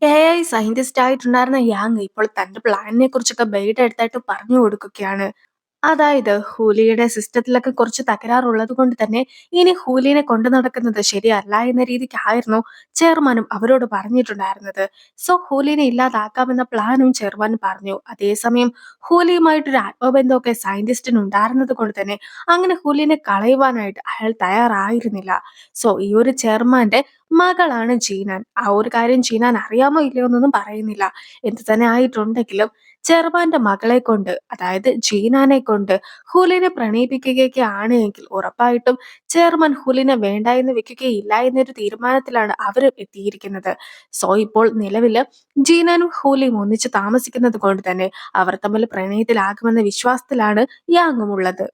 AI scientist ആയിട്ടുണ്ടായിരുന്ന Yang ഇപ്പോൾ തന്റെ പ്ലാനിനെ കുറിച്ചൊക്കെ ബെയ്യുടെ അടുത്തായിട്ട് പറഞ്ഞു കൊടുക്കുകയാണ്. അതായത് ഹൂലിയുടെ സിസ്റ്റത്തിലൊക്കെ കുറച്ച് തകരാറുള്ളത് കൊണ്ട് തന്നെ ഇനി ഹൂലിനെ കൊണ്ടു നടക്കുന്നത് ശരിയല്ല എന്ന രീതിക്കായിരുന്നു ചെയർമാനും അവരോട് പറഞ്ഞിട്ടുണ്ടായിരുന്നത്. സോ ഹൂലിനെ ഇല്ലാതാക്കാമെന്ന പ്ലാനും ചെയർമാൻ പറഞ്ഞു. അതേസമയം ഹൂലിയുമായിട്ടൊരു ആത്മബന്ധമൊക്കെ സയന്റിസ്റ്റിന് ഉണ്ടായിരുന്നത് കൊണ്ട് തന്നെ അങ്ങനെ ഹൂലിനെ കളയുവാനായിട്ട് അയാൾ തയ്യാറായിരുന്നില്ല. സോ ഈ ഒരു ചെയർമാന്റെ മകളാണ് ജീനാൻ. ആ ഒരു കാര്യം ജീനാൻ അറിയാമോ ഇല്ലയോ എന്നൊന്നും പറയുന്നില്ല. എന്ത് തന്നെ ആയിട്ടുണ്ടെങ്കിലും ചെറുമാന്റെ മകളെ കൊണ്ട്, അതായത് ജീനാനെ കൊണ്ട് ഹുലിനെ പ്രണയിപ്പിക്കുകയൊക്കെ ആണ് എങ്കിൽ ഉറപ്പായിട്ടും ചെയർമാൻ ഹുലിനെ വേണ്ട എന്ന് വെക്കുകയില്ല എന്നൊരു തീരുമാനത്തിലാണ് അവർ എത്തിയിരിക്കുന്നത്. സോ ഇപ്പോൾ നിലവില് ജീനാനും ഹുലിയും ഒന്നിച്ച് താമസിക്കുന്നത് കൊണ്ട് തന്നെ അവർ തമ്മിൽ പ്രണയത്തിലാകുമെന്ന വിശ്വാസത്തിലാണ് യാങ്ങും ഉള്ളത്.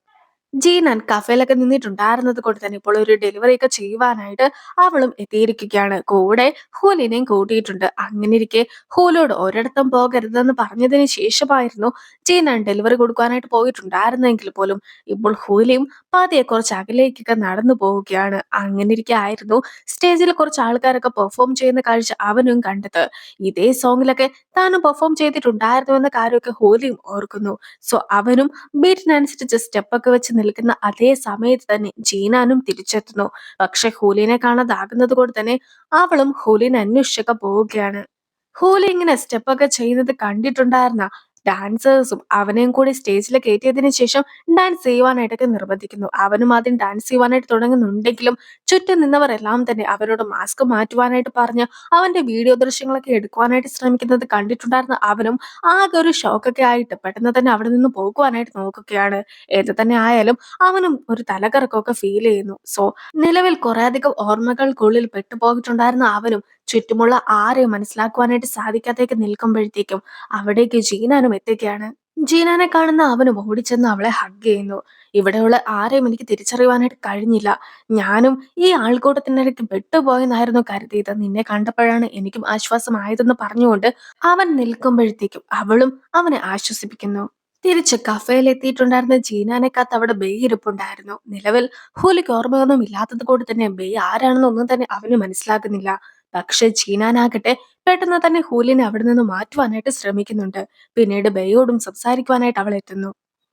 ജീനാൻ കഫേലൊക്കെ നിന്നിട്ടുണ്ടായിരുന്നത് കൊണ്ട് തന്നെ ഇപ്പോൾ ഒരു ഡെലിവറി ഒക്കെ ചെയ്യുവാനായിട്ട് അവളും എത്തിയിരിക്കുകയാണ്. കൂടെ ഹൂലിനെയും കൂട്ടിയിട്ടുണ്ട്. അങ്ങനെ ഇരിക്കെ ഹൂലോട് ഒരിടത്തും പോകരുതെന്ന് പറഞ്ഞതിന് ശേഷമായിരുന്നു ജീനാൻ ഡെലിവറി കൊടുക്കാനായിട്ട് പോയിട്ടുണ്ടായിരുന്നെങ്കിൽ പോലും ഇപ്പോൾ ഹൂലിയും പതിയെ കുറച്ച് അകലേക്കൊക്കെ നടന്നു പോവുകയാണ്. അങ്ങനെ ഇരിക്കെ ആയിരുന്നു സ്റ്റേജിൽ കുറച്ച് ആൾക്കാരൊക്കെ പെർഫോം ചെയ്യുന്ന കാഴ്ച അവനും കണ്ടത്. ഇതേ സോങ്ങിലൊക്കെ താനും പെർഫോം ചെയ്തിട്ടുണ്ടായിരുന്നു എന്ന കാര്യമൊക്കെ ഹൂലിയും ഓർക്കുന്നു. സോ അവനും ബീറ്റിനനുസരിച്ച് സ്റ്റെപ്പൊക്കെ വെച്ച് നിൽക്കുന്ന അതേ സമയത്ത് തന്നെ ജീനാനും തിരിച്ചെത്തുന്നു. പക്ഷെ ഹൂലിനെ കാണാതാകുന്നത് കൊണ്ട് തന്നെ അവളും ഹൂലിനെ അന്വേഷിച്ചൊക്കെ പോവുകയാണ്. ഹൂലി ഇങ്ങനെ സ്റ്റെപ്പൊക്കെ ചെയ്യുന്നത് കണ്ടിട്ടുണ്ടായിരുന്ന ഡാൻസേഴ്സും അവനെയും കൂടി സ്റ്റേജിൽ കയറ്റിയതിനു ശേഷം ഡാൻസ് ചെയ്യുവാനായിട്ടൊക്കെ നിർബന്ധിക്കുന്നു. അവനും ആദ്യം ഡാൻസ് ചെയ്യുവാനായിട്ട് തുടങ്ങുന്നുണ്ടെങ്കിലും ചുറ്റും നിന്നവർ എല്ലാം തന്നെ അവരോട് മാസ്ക് മാറ്റുവാനായിട്ട് പറഞ്ഞ് അവന്റെ വീഡിയോ ദൃശ്യങ്ങളൊക്കെ എടുക്കുവാനായിട്ട് ശ്രമിക്കുന്നത് കണ്ടിട്ടുണ്ടായിരുന്ന അവനും ആകെ ഒരു ഷോക്കൊക്കെ ആയിട്ട് പെട്ടെന്ന് തന്നെ അവിടെ നിന്ന് പോകുവാനായിട്ട് നോക്കുകയാണ്. ഏത് തന്നെ ആയാലും അവനും ഒരു തലകറക്കമൊക്കെ ഫീൽ ചെയ്യുന്നു. സോ നിലവിൽ കുറെ അധികം ഓർമ്മകൾക്കുള്ളിൽ പെട്ടുപോയിട്ടുണ്ടായിരുന്ന അവനും ചുറ്റുമുള്ള ആരെയും മനസ്സിലാക്കുവാനായിട്ട് സാധിക്കാത്തേക്ക് നിൽക്കുമ്പോഴത്തേക്കും അവിടേക്ക് ജീനാനും എത്തുകയാണ്. ജീനാനെ കാണുന്ന അവനും ഓടിച്ചെന്ന് അവളെ ഹഗ് ചെയ്യുന്നു. ഇവിടെയുള്ള ആരെയും എനിക്ക് തിരിച്ചറിയുവാനായിട്ട് കഴിഞ്ഞില്ല. ഞാനും ഈ ആൾക്കൂട്ടത്തിനിടയ്ക്ക് പെട്ടുപോയെന്നായിരുന്നു കരുതിയത്. നിന്നെ കണ്ടപ്പോഴാണ് എനിക്കും ആശ്വാസമായതെന്ന് പറഞ്ഞുകൊണ്ട് അവൻ നിൽക്കുമ്പോഴത്തേക്കും അവളും അവനെ ആശ്വസിപ്പിക്കുന്നു. തിരിച്ച് കഫേയിൽ എത്തിയിട്ടുണ്ടായിരുന്ന ജീനാനെ കാത്ത് അവിടെ ബെയ് ഇരിപ്പുണ്ടായിരുന്നു. നിലവിൽ ഹൂലിക്ക് ഓർമ്മയൊന്നും ഇല്ലാത്തത് കൊണ്ട് തന്നെ ബെയ് ആരാണെന്നൊന്നും തന്നെ അവന് മനസ്സിലാകുന്നില്ല. പക്ഷെ ജീനാനാകട്ടെ പെട്ടെന്ന് തന്നെ ഹൂലിനെ അവിടെ നിന്ന് മാറ്റുവാനായിട്ട് ശ്രമിക്കുന്നുണ്ട്. പിന്നീട് ബെയ്യോടും സംസാരിക്കുവാനായിട്ട് അവൾ എത്തുന്നു.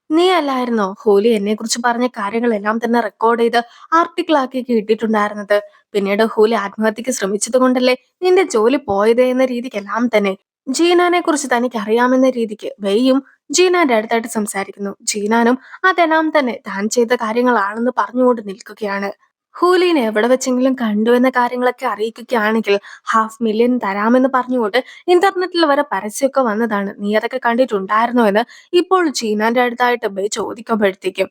നീ അല്ലായിരുന്നോ ഹോലി എന്നെ കുറിച്ച് പറഞ്ഞ കാര്യങ്ങളെല്ലാം തന്നെ റെക്കോർഡ് ചെയ്ത് ആർട്ടിക്കിൾ ആക്കിയൊക്കെ ഇട്ടിട്ടുണ്ടായിരുന്നത്? പിന്നീട് ഹോലി ആത്മഹത്യക്ക് ശ്രമിച്ചത് കൊണ്ടല്ലേ നിന്റെ ജോലി പോയത് എന്ന രീതിക്കെല്ലാം തന്നെ ജീനാനെ കുറിച്ച് തനിക്ക് അറിയാമെന്ന രീതിക്ക് ബെയ്യും ജീനാന്റെ അടുത്തായിട്ട് സംസാരിക്കുന്നു. ജീനാനും അതെല്ലാം തന്നെ താൻ ചെയ്ത കാര്യങ്ങളാണെന്ന് പറഞ്ഞുകൊണ്ട് നിൽക്കുകയാണ്. ഹൂലിനെ എവിടെ വെച്ചെങ്കിലും കണ്ടു എന്ന കാര്യങ്ങളൊക്കെ അറിയിക്കുകയാണെങ്കിൽ 500,000 തരാമെന്ന് പറഞ്ഞുകൊണ്ട് ഇന്റർനെറ്റിൽ വരെ പരസ്യമൊക്കെ വന്നതാണ്. നീ അതൊക്കെ കണ്ടിട്ടുണ്ടായിരുന്നോ എന്ന് ഇപ്പോൾ ജീനാന്റെ അടുത്തായിട്ട് ബേ ചോദിക്കുമ്പോഴത്തേക്കും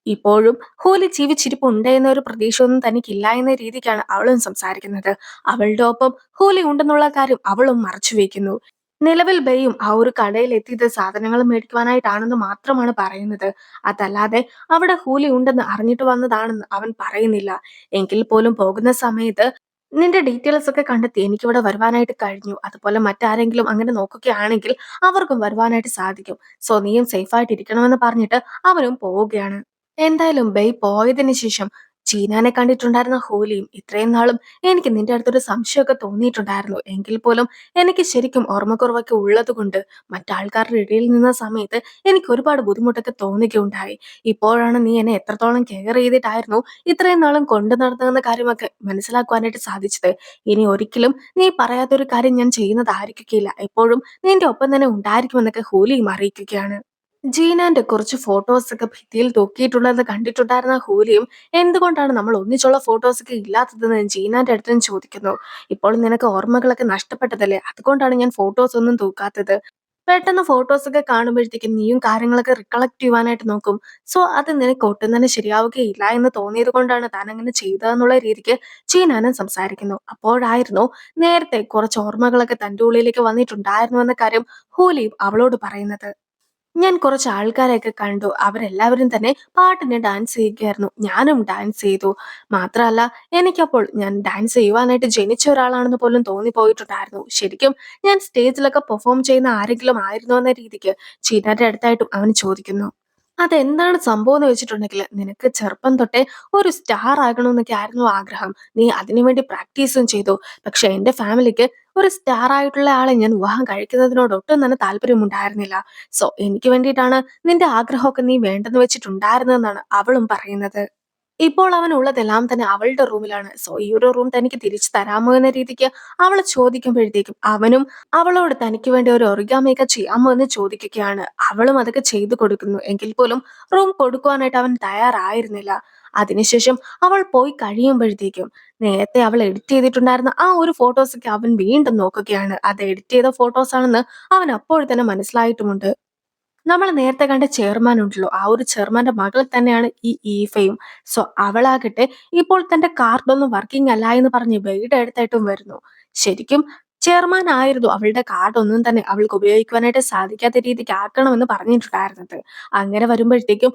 ഇപ്പോഴും ഹൂലി ജീവിച്ചിരിപ്പുണ്ട് എന്നൊരു പ്രതീക്ഷയൊന്നും തനിക്കില്ല എന്ന രീതിക്കാണ് അവളും സംസാരിക്കുന്നത്. അവളുടെ ഒപ്പം ഹൂലി ഉണ്ടെന്നുള്ള കാര്യം അവളും മറച്ചു വെക്കുന്നു. നിലവിൽ ബെയും ആ ഒരു കടയിൽ എത്തിയത് സാധനങ്ങൾ മേടിക്കുവാനായിട്ടാണെന്ന് മാത്രമാണ് പറയുന്നത്. അതല്ലാതെ അവിടെ ഹൂലി ഉണ്ടെന്ന് അറിഞ്ഞിട്ട് വന്നതാണെന്ന് അവൻ പറയുന്നില്ല. എങ്കിൽ പോലും പോകുന്ന സമയത്ത് നിന്റെ ഡീറ്റെയിൽസ് ഒക്കെ കണ്ടെത്തി എനിക്കിവിടെ വരുവാനായിട്ട് കഴിഞ്ഞു. അതുപോലെ മറ്റാരെങ്കിലും അങ്ങനെ നോക്കുകയാണെങ്കിൽ അവർക്കും വരുവാനായിട്ട് സാധിക്കും. സോ നീയും സേഫ് ആയിട്ട് ഇരിക്കണമെന്ന് പറഞ്ഞിട്ട് അവനും പോവുകയാണ്. എന്തായാലും ബെയ് പോയതിനു ശേഷം ചീനാനെ കണ്ടിട്ടുണ്ടായിരുന്ന ഹോലിയും ഇത്രയും നാളും എനിക്ക് നിന്റെ അടുത്തൊരു സംശയമൊക്കെ തോന്നിയിട്ടുണ്ടായിരുന്നു. എങ്കിൽ പോലും എനിക്ക് ശരിക്കും ഓർമ്മക്കുറവൊക്കെ ഉള്ളത് കൊണ്ട് മറ്റാൾക്കാരുടെ ഇടയിൽ നിന്ന സമയത്ത് എനിക്ക് ഒരുപാട് ബുദ്ധിമുട്ടൊക്കെ തോന്നുകയുണ്ടായി. ഇപ്പോഴാണ് നീ എന്നെ എത്രത്തോളം കെയർ ചെയ്തിട്ടായിരുന്നു ഇത്രയും നാളും കൊണ്ടു നടന്നതെന്ന കാര്യമൊക്കെ മനസ്സിലാക്കുവാനായിട്ട് സാധിച്ചത്. ഇനി ഒരിക്കലും നീ പറയാത്തൊരു കാര്യം ഞാൻ ചെയ്യുന്നതായിരിക്കുകയില്ല. എപ്പോഴും നിന്റെ ഒപ്പം തന്നെ ഉണ്ടായിരിക്കുമെന്നൊക്കെ ഹോലിയും അറിയിക്കുകയാണ്. ജീനാന്റെ കുറച്ച് ഫോട്ടോസൊക്കെ ഭിത്തിയിൽ തൂക്കിയിട്ടുള്ളത് കണ്ടിട്ടുണ്ടായിരുന്ന ഹൂലിയും എന്തുകൊണ്ടാണ് നമ്മൾ ഒന്നിച്ചുള്ള ഫോട്ടോസൊക്കെ ഇല്ലാത്തതെന്ന് ജീനാന്റെ അടുത്തും ചോദിക്കുന്നു. ഇപ്പോൾ നിനക്ക് ഓർമ്മകളൊക്കെ നഷ്ടപ്പെട്ടതല്ലേ, അതുകൊണ്ടാണ് ഞാൻ ഫോട്ടോസ് ഒന്നും തൂക്കാത്തത്. പെട്ടെന്ന് ഫോട്ടോസൊക്കെ കാണുമ്പോഴത്തേക്കും നീയും കാര്യങ്ങളൊക്കെ റിക്കളക്ട് ചെയ്യുവാനായിട്ട് നോക്കും. സോ അത് നിനക്ക് ഒട്ടും തന്നെ ശരിയാവുകയില്ല എന്ന് തോന്നിയത് കൊണ്ടാണ് താൻ അങ്ങനെ ചെയ്തതെന്നുള്ള രീതിക്ക് ജീനാനും സംസാരിക്കുന്നു. അപ്പോഴായിരുന്നു നേരത്തെ കുറച്ച് ഓർമ്മകളൊക്കെ തന്റെ ഉള്ളിലേക്ക് വന്നിട്ടുണ്ടായിരുന്നു എന്ന കാര്യം ഹൂലിയും അവളോട് പറയുന്നത്. ഞാൻ കുറച്ച് ആൾക്കാരെയൊക്കെ കണ്ടു. അവരെല്ലാവരും തന്നെ പാട്ടിന് ഡാൻസ് ചെയ്യുകയായിരുന്നു. ഞാനും ഡാൻസ് ചെയ്തു. മാത്രമല്ല എനിക്കപ്പോൾ ഞാൻ ഡാൻസ് ചെയ്യുവാനായിട്ട് ജനിച്ച ഒരാളാണെന്ന് പോലും തോന്നിപ്പോയിട്ടുണ്ടായിരുന്നു. ശരിക്കും ഞാൻ സ്റ്റേജിലൊക്കെ പെർഫോം ചെയ്യുന്ന ആരെങ്കിലും ആയിരുന്നോ എന്ന രീതിക്ക് ചീനാന്റെ അടുത്തായിട്ടും അവൻ ചോദിക്കുന്നു. അതെന്താണ് സംഭവംന്ന് വെച്ചിട്ടുണ്ടെങ്കില്, നിനക്ക് ചെറുപ്പം തൊട്ടേ ഒരു സ്റ്റാർ ആകണമെന്നൊക്കെ ആയിരുന്നു ആഗ്രഹം. നീ അതിനുവേണ്ടി പ്രാക്ടീസും ചെയ്തു. പക്ഷെ എന്റെ ഫാമിലിക്ക് ഒരു സ്റ്റാർ ആയിട്ടുള്ള ആളെ ഞാൻ വിവാഹം കഴിക്കുന്നതിനോട് ഒട്ടും തന്നെ താല്പര്യമുണ്ടായിരുന്നില്ല. സോ എനിക്ക് വേണ്ടിയിട്ടാണ് നിന്റെ ആഗ്രഹമൊക്കെ നീ വേണ്ടെന്ന് വെച്ചിട്ടുണ്ടായിരുന്നതെന്നാണ് അവളും പറയുന്നത്. ഇപ്പോൾ അവനുള്ളതെല്ലാം തന്നെ അവളുടെ റൂമിലാണ്. സോ ഈ ഒരു റൂം തനിക്ക് തിരിച്ചു തരാമോ എന്ന രീതിക്ക് അവള് ചോദിക്കുമ്പോഴത്തേക്കും അവനും അവളോട് തനിക്ക് വേണ്ടി ഒരു ഒറിഗാമിയൊക്കെ ചെയ്യാമോ എന്ന് ചോദിക്കുകയാണ്. അവളും അതൊക്കെ ചെയ്തു കൊടുക്കുന്നു. എങ്കിൽ പോലും റൂം കൊടുക്കുവാനായിട്ട് അവൻ തയ്യാറായിരുന്നില്ല. അതിനുശേഷം അവൾ പോയി കഴിയുമ്പോഴത്തേക്കും നേരത്തെ അവൾ എഡിറ്റ് ചെയ്തിട്ടുണ്ടായിരുന്ന ആ ഒരു ഫോട്ടോസൊക്കെ അവൻ വീണ്ടും നോക്കുകയാണ്. അത് എഡിറ്റ് ചെയ്ത ഫോട്ടോസ് ആണെന്ന് അവൻ അപ്പോൾ തന്നെ മനസ്സിലായിട്ടുമുണ്ട്. നമ്മൾ നേരത്തെ കണ്ട ചെയർമാൻ ഉണ്ടല്ലോ, ആ ഒരു ചെയർമാന്റെ മകൾ തന്നെയാണ് ഈ ഈഫയും. സോ അവളാകട്ടെ ഇപ്പോൾ തന്റെ കാർഡൊന്നും വർക്കിംഗ് അല്ല എന്ന് പറഞ്ഞ് ബെയ്ഡ് എടുത്തായിട്ടും വരുന്നു. ശരിക്കും ചെയർമാൻ ആയിരുന്നു അവളുടെ കാർഡ് ഒന്നും തന്നെ അവൾക്ക് ഉപയോഗിക്കുവാനായിട്ട് സാധിക്കാത്ത രീതിക്ക് ആക്കണമെന്ന് പറഞ്ഞിട്ടുണ്ടായിരുന്നത്. അങ്ങനെ വരുമ്പോഴത്തേക്കും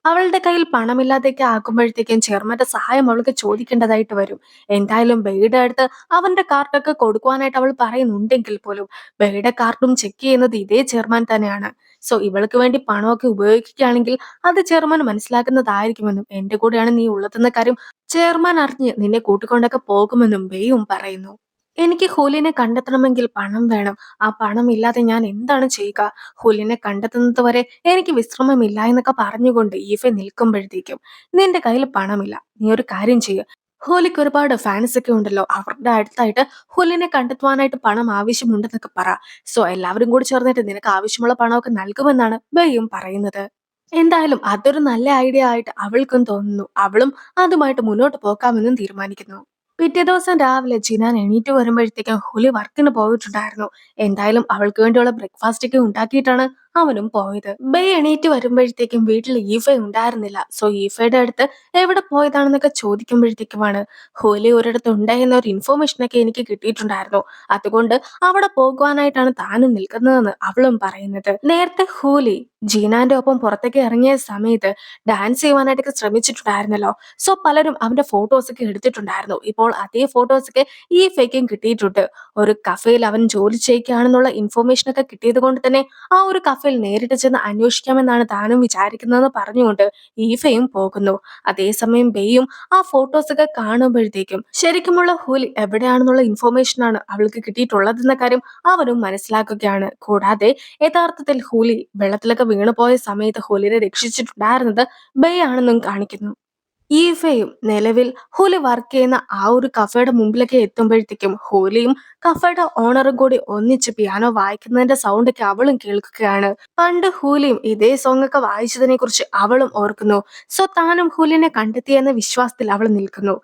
അവളുടെ കയ്യിൽ പണമില്ലാതെയൊക്കെ ആക്കുമ്പോഴത്തേക്കും ചെയർമാന്റെ സഹായം അവൾക്ക് ചോദിക്കേണ്ടതായിട്ട് വരും. എന്തായാലും ബെയ്‌യുടെ അടുത്ത് അവന്റെ കാർഡൊക്കെ കൊടുക്കുവാനായിട്ട് അവൾ പറയുന്നുണ്ടെങ്കിൽ പോലും ബെയ്‌യുടെ കാർഡും ചെക്ക് ചെയ്യുന്നത് ഇതേ ചെയർമാൻ തന്നെയാണ്. സോ ഇവൾക്ക് വേണ്ടി പണമൊക്കെ ഉപയോഗിക്കുകയാണെങ്കിൽ അത് ചെയർമാൻ മനസ്സിലാക്കുന്നതായിരിക്കുമെന്നും എന്റെ കൂടെയാണ് നീ ഉള്ളതെന്ന കാര്യം ചെയർമാൻ അറിഞ്ഞ് നിന്നെ കൂട്ടിക്കൊണ്ടൊക്കെ പോകുമെന്നും ബെയ്യും പറയുന്നു. എനിക്ക് ഹുലിനെ കണ്ടെത്തണമെങ്കിൽ പണം വേണം. ആ പണം ഇല്ലാതെ ഞാൻ എന്താണ് ചെയ്യുക? ഹുലിനെ കണ്ടെത്തുന്നത് വരെ എനിക്ക് വിശ്രമമില്ല എന്നൊക്കെ പറഞ്ഞുകൊണ്ട് ഈഫ നിൽക്കുമ്പോഴത്തേക്കും നിന്റെ കയ്യിൽ പണമില്ല. നീ ഒരു കാര്യം ചെയ്യ്. ഹോലിക്ക് ഒരുപാട് ഫാൻസ് ഒക്കെ ഉണ്ടല്ലോ. അവരുടെ അടുത്തായിട്ട് ഹുലിനെ കണ്ടെത്തുവാനായിട്ട് പണം ആവശ്യമുണ്ടെന്നൊക്കെ പറ. സോ എല്ലാവരും കൂടി ചേർന്നിട്ട് നിനക്ക് ആവശ്യമുള്ള പണമൊക്കെ നൽകുമെന്നാണ് ബെയ്യും പറയുന്നത്. എന്തായാലും അതൊരു നല്ല ഐഡിയ ആയിട്ട് അവൾക്കും തോന്നുന്നു. അവളും അതുമായിട്ട് മുന്നോട്ട് പോകാമെന്നും തീരുമാനിക്കുന്നു. പിറ്റേ ദിവസം രാവിലെ ജിനാൻ എണീറ്റ് വരുമ്പോഴത്തേക്കും ഹുലി വർക്കിന് പോയിട്ടുണ്ടായിരുന്നു. എന്തായാലും അവൾക്ക് വേണ്ടിയുള്ള ബ്രേക്ക്ഫാസ്റ്റ് ഒക്കെ ഉണ്ടാക്കിയിട്ടാണ് അവനും പോയത്. ബേ എണീറ്റ് വരുമ്പോഴത്തേക്കും വീട്ടിൽ ഈഫ ഉണ്ടായിരുന്നില്ല. സോ ഈഫയുടെ അടുത്ത് എവിടെ പോയതാണെന്നൊക്കെ ചോദിക്കുമ്പോഴത്തേക്കുമാണ് ഹുലി ഒരിടത്ത് ഉണ്ട് എന്ന ഒരു ഇൻഫോർമേഷൻ ഒക്കെ എനിക്ക് കിട്ടിയിട്ടുണ്ടായിരുന്നു. അതുകൊണ്ട് അവിടെ പോകുവാനായിട്ടാണ് താനും നിൽക്കുന്നതെന്ന് അവളും പറയുന്നത്. നേരത്തെ ഹൂലി ജീനാന്റെ ഒപ്പം പുറത്തേക്ക് ഇറങ്ങിയ സമയത്ത് ഡാൻസ് ചെയ്യുവാനായിട്ടൊക്കെ ശ്രമിച്ചിട്ടുണ്ടായിരുന്നല്ലോ. സോ പലരും അവന്റെ ഫോട്ടോസ് ഒക്കെ എടുത്തിട്ടുണ്ടായിരുന്നു. ഇപ്പോൾ അതേ ഫോട്ടോസ് ഒക്കെ ഈ ഫേക്കും കിട്ടിയിട്ടുണ്ട്. ഒരു കഫേയിൽ അവൻ ജോലി ചെയ്യുകയാണെന്നുള്ള ഇൻഫോർമേഷൻ ഒക്കെ കിട്ടിയത് കൊണ്ട് തന്നെ ആ ഒരു കഫേയിൽ നേരിട്ട് ചെന്ന് അന്വേഷിക്കാമെന്നാണ് താനും വിചാരിക്കുന്നതെന്ന് പറഞ്ഞുകൊണ്ട് ഈഫയും പോകുന്നു. അതേസമയം ബെയ്യും ആ ഫോട്ടോസ് ഒക്കെ കാണുമ്പോഴത്തേക്കും ശരിക്കുമുള്ള ഹൂലി എവിടെയാണെന്നുള്ള ഇൻഫോർമേഷൻ ആണ് അവൾക്ക് കിട്ടിയിട്ടുള്ളതെന്ന കാര്യം അവനും മനസ്സിലാക്കുകയാണ്. കൂടാതെ യഥാർത്ഥത്തിൽ ഹൂലി വെള്ളത്തിലൊക്കെ വീണുപോയ സമയത്ത് ഹൂലിനെ രക്ഷിച്ചിട്ടുണ്ടായിരുന്നത് ബേ ആണെന്നും കാണിക്കുന്നു. ഈഫയും നിലവിൽ ഹൂലി വർക്ക് ചെയ്യുന്ന ആ ഒരു കഫേയുടെ മുമ്പിലൊക്കെ എത്തുമ്പോഴത്തേക്കും ഹൂലിയും കഫേയുടെ ഓണറും കൂടി ഒന്നിച്ച് പിയാനോ വായിക്കുന്നതിന്റെ സൗണ്ട് ഒക്കെ അവളും കേൾക്കുകയാണ്. പണ്ട് ഹൂലിയും ഇതേ സോങ് ഒക്കെ വായിച്ചതിനെ കുറിച്ച് അവളും ഓർക്കുന്നു. സോ താനും ഹൂലിനെ കണ്ടെത്തിയെന്ന വിശ്വാസത്തിൽ അവൾ നിൽക്കുന്നു.